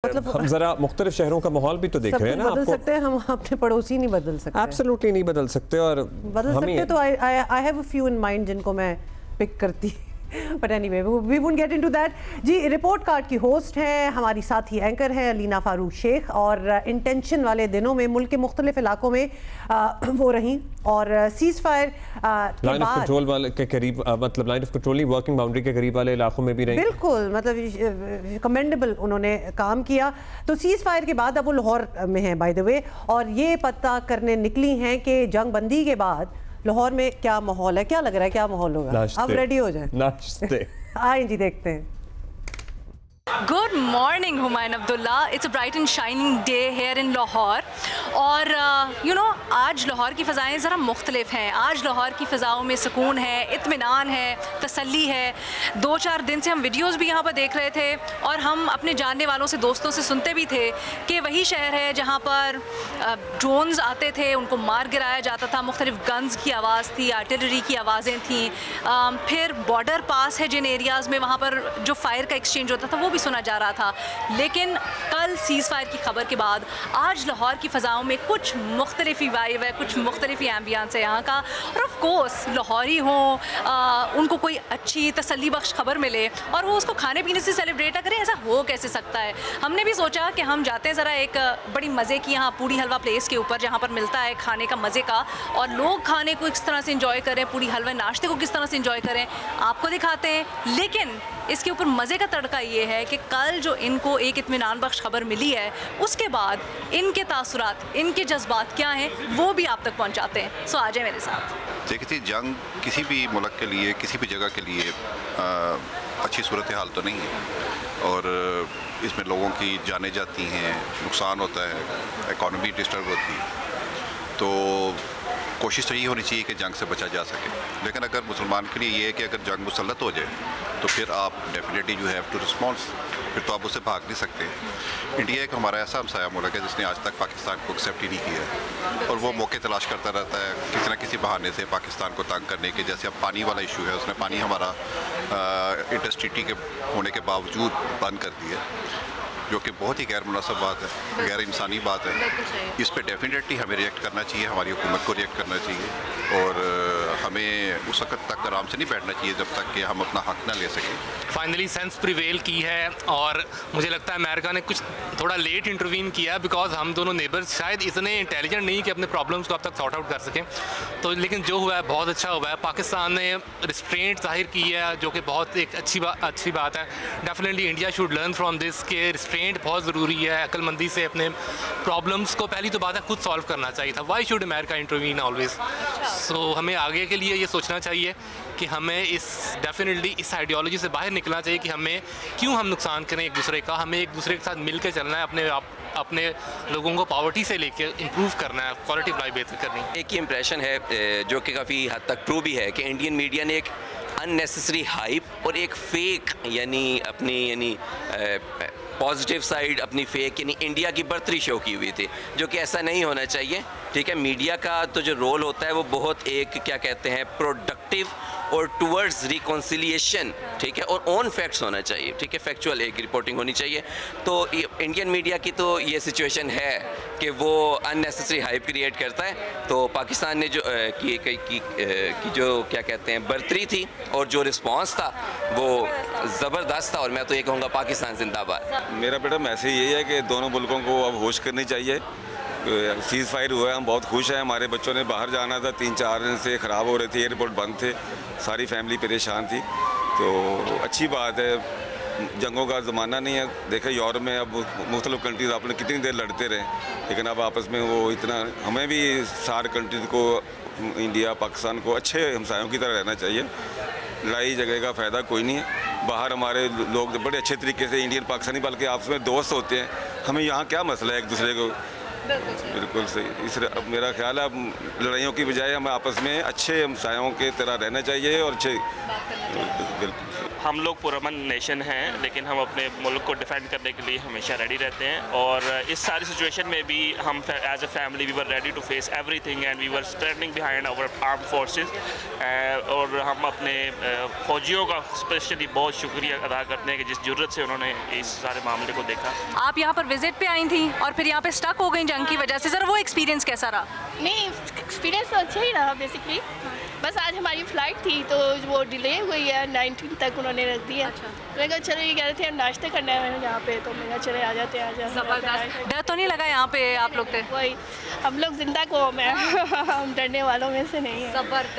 मतलब हम जरा मुख्तलिफ शहरों का माहौल भी तो देख रहे हैं ना। बदल सकते हैं, हम अपने पड़ोसी नहीं बदल सकते। एब्सोल्युटली नहीं बदल सकते। और बदल सकते तो I have a few in mind जिनको मैं पिक करती, but anyway we won't get into that. जी, रिपोर्ट कार्ड की होस्ट हैं हमारी साथी एंकर हैं अलीना फारूक शेख, और इंटेंशन वाले दिनों में मुल्क के मुख्तलिफ इलाकों में वो रहीं, और cease fire line of control वाले के करीब, मतलब line of control working boundary के करीब वाले इलाकों में भी रही। बिल्कुल, मतलब कमेंडेबल उन्होंने काम किया। तो सीज फायर के बाद अब वो लाहौर में हैं बाय द वे, और ये पता करने निकली हैं कि जंग बंदी के बाद लाहौर में क्या माहौल है, क्या लग रहा है, क्या माहौल होगा। अब रेडी हो जाए, नाश्ते आए जी देखते हैं। Good morning Humayun Abdullah, it's a bright and shining day here in Lahore. और यू नो, आज लाहौर की फ़ज़ाएँ ज़रा मुख्तलिफ हैं। आज लाहौर की फ़ज़ाओं में सुकून है, इत्मीनान है, तसल्ली है। 2-4 दिन से हम वीडियोस भी यहाँ पर देख रहे थे, और हम अपने जानने वालों से, दोस्तों से सुनते भी थे कि वही शहर है जहाँ पर ड्रोन्स आते थे, उनको मार गिराया जाता था, मुख्तलिफ गन्स की आवाज़ थी, आर्टिलरी की आवाज़ें थीं। फिर बॉर्डर पास है जिन एरियाज़ में, वहाँ पर जो फायर का एक्सचेंज होता था वो भी सुना जा रहा था। लेकिन कल सीज़ फायर की खबर के बाद आज लाहौर की फ़ज़ाओं में कुछ मुख्तलिफ ही वाइब है, कुछ मुख्तलिफ ही एम्बियंस है यहाँ का। और ऑफ कोर्स लाहौरी हों, उनको कोई अच्छी तसल्ली बख्श खबर मिले और वो उसको खाने पीने से सेलिब्रेट करें, ऐसा हो कैसे सकता है। हमने भी सोचा कि हम जाते हैं ज़रा एक बड़ी मज़े की यहाँ पूड़ी हलवा प्लेस के ऊपर, जहाँ पर मिलता है खाने का मज़े का, और लोग खाने को किस तरह से इंजॉय करें, पूड़ी हलवा नाश्ते को किस तरह से इंजॉय करें, आपको दिखाते हैं। लेकिन इसके ऊपर मज़े का तड़का ये है कि कल जो इनको एक इत्मीनान बख्श खबर मिली है, उसके बाद इनके तासुरात, इनके जज्बात क्या हैं, वो भी आप तक पहुंचाते हैं। सो आ जाए मेरे साथ। देखिए, जंग किसी भी मुल्क के लिए, किसी भी जगह के लिए अच्छी सूरत हाल तो नहीं है, और इसमें लोगों की जानें जाती हैं, नुकसान होता है, इकॉनमी डिस्टर्ब होती है। तो कोशिश तो यही होनी चाहिए कि जंग से बचा जा सके। लेकिन अगर मुसलमान के लिए ये है कि अगर जंग मुसल्लत हो जाए तो फिर आप definitely you have to response, फिर तो आप उससे भाग नहीं सकते। इंडिया एक हमारा ऐसा हमसाया मुल्क है जिसने आज तक पाकिस्तान को एक्सेप्ट ही नहीं किया है, और वो मौके तलाश करता रहता है किसी न किसी बहाने से पाकिस्तान को तंग करने के। जैसे अब पानी वाला इशू है, उसने पानी हमारा इंटरस्टिटी के होने के बावजूद बंद कर दिया, जो कि बहुत ही गैर मुनासिब बात है, गैर इंसानी बात है। इस पर डेफिनेटली हमें रिएक्ट करना चाहिए, हमारी हुकूमत को रिएक्ट करना चाहिए, और हमें उस वक्त तक आराम से नहीं बैठना चाहिए जब तक कि हम अपना हक ना ले सकें। फाइनली सेंस प्रिवेल की है, और मुझे लगता है अमेरिका ने कुछ थोड़ा लेट इंटरवीन किया, बिकॉज हम दोनों नेबर्स शायद इतने इंटेलिजेंट नहीं कि अपने प्रॉब्लम्स को अब तक सॉर्ट आउट कर सकें। तो लेकिन जो हुआ है बहुत अच्छा हुआ है। पाकिस्तान ने रिस्ट्रेंट जाहिर की है, जो कि बहुत एक अच्छी बात है। Definitely India should learn from this के रिस्ट्रेंट बहुत ज़रूरी है। अक्लमंदी से अपने प्रॉब्लम्स को पहली तो बात है खुद सॉल्व करना चाहिए था। Why should America intervene always. So हमें आगे के लिए ये सोचना चाहिए कि हमें डेफिनेटली इस आइडियोलॉजी से बाहर निकलना चाहिए कि हमें क्यों हम नुकसान करें एक दूसरे का। हमें एक दूसरे के साथ मिल के चलना है, अपने लोगों को पॉवर्टी से लेके इम्प्रूव करना है, क्वालिटी ऑफ लाइफ बेहतर करनी है। एक ही इम्प्रेशन है जो कि काफ़ी हद तक ट्रू भी है कि इंडियन मीडिया ने एक अननेसेसरी हाइप और एक फेक अपनी पॉजिटिव साइड अपनी फेक इंडिया की बर्तरी शो की हुई थी, जो कि ऐसा नहीं होना चाहिए। ठीक है, मीडिया का तो जो रोल होता है वो बहुत एक क्या कहते हैं प्रोडक्टिव और टूवर्ड्स रिकॉन्सिलिएशन, ठीक है, और ऑन फैक्ट्स होना चाहिए। ठीक है, फैक्चुअल एक रिपोर्टिंग होनी चाहिए। तो इंडियन मीडिया की तो ये सिचुएशन है कि वो अननेसेसरी हाइप क्रिएट करता है। तो पाकिस्तान ने जो की जो क्या कहते हैं बर्तरी थी और जो रिस्पांस था वो ज़बरदस्त था, और मैं तो ये कहूँगा पाकिस्तान जिंदाबाद। मेरा बेटा मैसेज यही है कि दोनों मुल्कों को अब होश करनी चाहिए। सीज़ फायर हुआ है, हम बहुत खुश हैं। हमारे बच्चों ने बाहर जाना था, 3-4 दिन से ख़राब हो रहे थे, एयरपोर्ट बंद थे, सारी फैमिली परेशान थी। तो अच्छी बात है, जंगों का ज़माना नहीं है। देखा यूरोप में अब मुख्तलिफ कंट्रीज़ आपने कितनी देर लड़ते रहे, लेकिन अब आपस में वो इतना, हमें भी सारे कंट्रीज़ को, इंडिया पाकिस्तान को अच्छे हमसायों की तरह रहना चाहिए। लड़ाई झगड़े का फ़ायदा कोई नहीं है। बाहर हमारे लोग बड़े अच्छे तरीके से इंडियन पाकिस्तानी बल्कि आपस में दोस्त होते हैं। हमें यहाँ क्या मसला है एक दूसरे को। बिल्कुल सही। इस मेरा ख्याल है अब लड़ाइयों की बजाय हमें आपस में अच्छे हमसायों के तरह रहना चाहिए और अच्छे बिल्कुल हम लोग पुरअमन नेशन हैं, लेकिन हम अपने मुल्क को डिफेंड करने के लिए हमेशा रेडी रहते हैं। और इस सारी सिचुएशन में भी हम as a family we were ready to face everything and we were standing behind our armed forces. और हम अपने फौजियों का स्पेशली बहुत शुक्रिया अदा करते हैं कि जिस जुर्रत से उन्होंने इस सारे मामले को देखा। आप यहाँ पर विजिट पे आई थी और फिर यहाँ पे स्टक हो गई जंग की वजह से, ज़रा वो एक्सपीरियंस कैसा रहा? नहीं, एक्सपीरियंस तो अच्छा ही रहा बेसिकली। बस आज हमारी फ़्लाइट थी तो वो डिले हुई है, 19 तक उन्होंने रख दिया। अच्छा। मैंने कहा चलो, ये कह रहे थे हम नाश्ता करना है यहाँ पे, तो मैंने कहा चले आ जाते हैं। ज़बरदस्त। डर तो नहीं लगा यहाँ पे आप लोग थे? वही, हम लोग जिंदा कौम है हम डरने वालों में से नहीं हैं। ज़बरदस्त।